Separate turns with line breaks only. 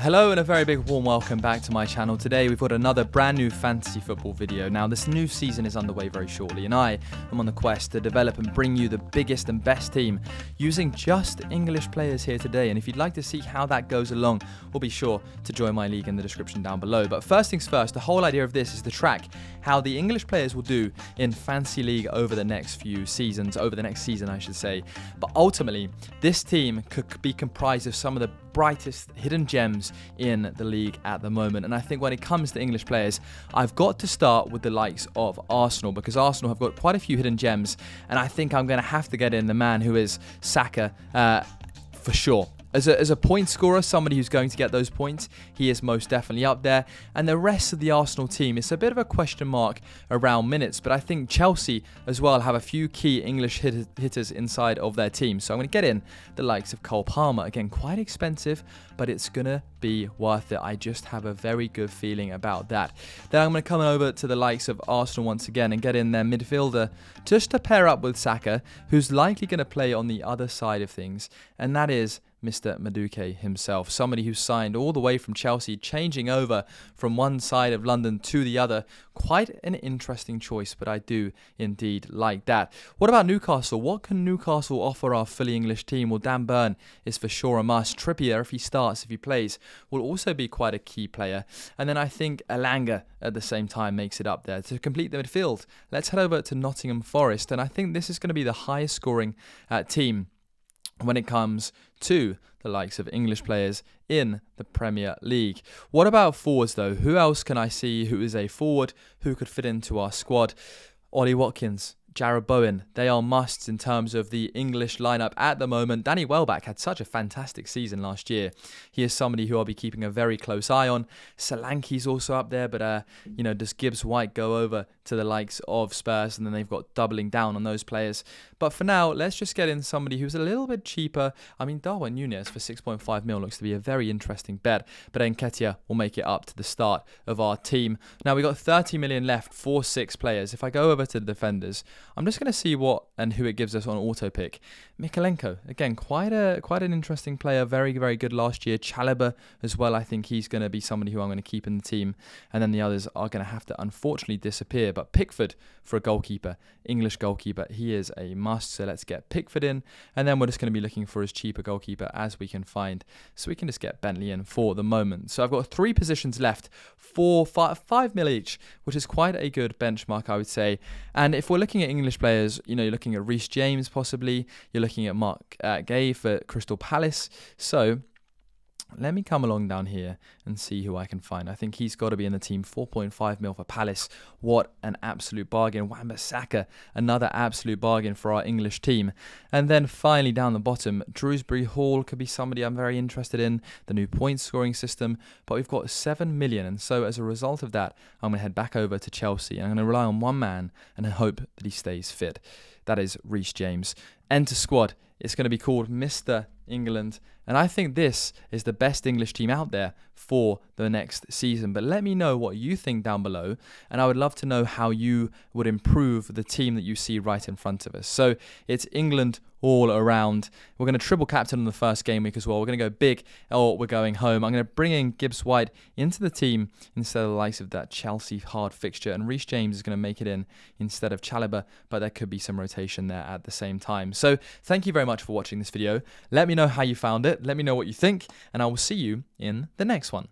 Hello and a very big warm welcome back to my channel. Today we've got another brand new fantasy football video. Now this new season is underway very shortly and I am on the quest to develop and bring you the biggest and best team using just English players here today. And if you'd like to see how that goes along, well, be sure to join my league in the description down below. But first things first, the whole idea of this is to track how the English players will do in Fantasy League over the next few seasons, over the next season I should say. But ultimately, this team could be comprised of some of the brightest hidden gems in the league at the moment. And I think when it comes to English players, I've got to start with the likes of Arsenal, because Arsenal have got quite a few hidden gems, and I think I'm going to have to get in the man who is Saka for sure. As a point scorer, somebody who's going to get those points, he is most definitely up there. And the rest of the Arsenal team, it's a bit of a question mark around minutes, but I think Chelsea as well have a few key English hitters inside of their team. So I'm going to get in the likes of Cole Palmer. Again, quite expensive, but it's going to be worth it. I just have a very good feeling about that. Then I'm going to come over to the likes of Arsenal once again and get in their midfielder just to pair up with Saka, who's likely going to play on the other side of things, and that is Mr. Madueke himself, somebody who signed all the way from Chelsea, changing over from one side of London to the other. Quite an interesting choice, but I do indeed like that. What about Newcastle? What can Newcastle offer our fully English team? Well, Dan Burn is for sure a must. Trippier, if he starts, if he plays, will also be quite a key player. And then I think Elanga at the same time makes it up there. To complete the midfield, let's head over to Nottingham Forest, and I think this is going to be the highest scoring team when it comes to the likes of English players in the Premier League. What about forwards though? Who else can I see who is a forward who could fit into our squad? Ollie Watkins, Jarrod Bowen, they are musts in terms of the English lineup at the moment. Danny Welbeck had such a fantastic season last year. He is somebody who I'll be keeping a very close eye on. Solanke's also up there, but does Gibbs White go over to the likes of Spurs, and then they've got doubling down on those players. But for now, let's just get in somebody who's a little bit cheaper. I mean, Darwin Núñez for 6.5 mil looks to be a very interesting bet, but Nketiah will make it up to the start of our team. Now, we got 30 million left for 6 players. If I go over to the defenders, I'm just going to see what and who it gives us on auto pick. Mikalenko, again, quite an interesting player, very, very good last year. Chalobah as well, I think he's going to be somebody who I'm going to keep in the team, and then the others are going to have to unfortunately disappear. But Pickford for a goalkeeper, English goalkeeper, he is a must, so let's get Pickford in, and then we're just going to be looking for as cheap a goalkeeper as we can find, so we can just get Bentley in for the moment. So I've got 3 positions left for 5 mil each, which is quite a good benchmark, I would say. And if we're looking at English players, you're looking at Reece James possibly, you're looking at Mark Gay for Crystal Palace. So let me come along down here and see who I can find. I think he's got to be in the team. 4.5 mil for Palace. What an absolute bargain. Wan-Bissaka, another absolute bargain for our English team. And then finally down the bottom, Shrewsbury Hall could be somebody I'm very interested in. The new point scoring system. But we've got 7 million. And so as a result of that, I'm going to head back over to Chelsea. And I'm going to rely on one man and hope that he stays fit. That is Reece James. Enter squad. It's going to be called Mr. England, and I think this is the best English team out there for the next season. But let me know what you think down below, and I would love to know how you would improve the team that you see right in front of us. So it's England all around. We're going to triple captain on the first game week as well. We're going to go big, or we're going home. I'm going to bring in Gibbs White into the team instead of the likes of that Chelsea hard fixture, and Reece James is going to make it in instead of Chalobah, but there could be some rotation there at the same time. So thank you very much for watching this video. Let me know how you found it. Let me know what you think, and I will see you in the next one.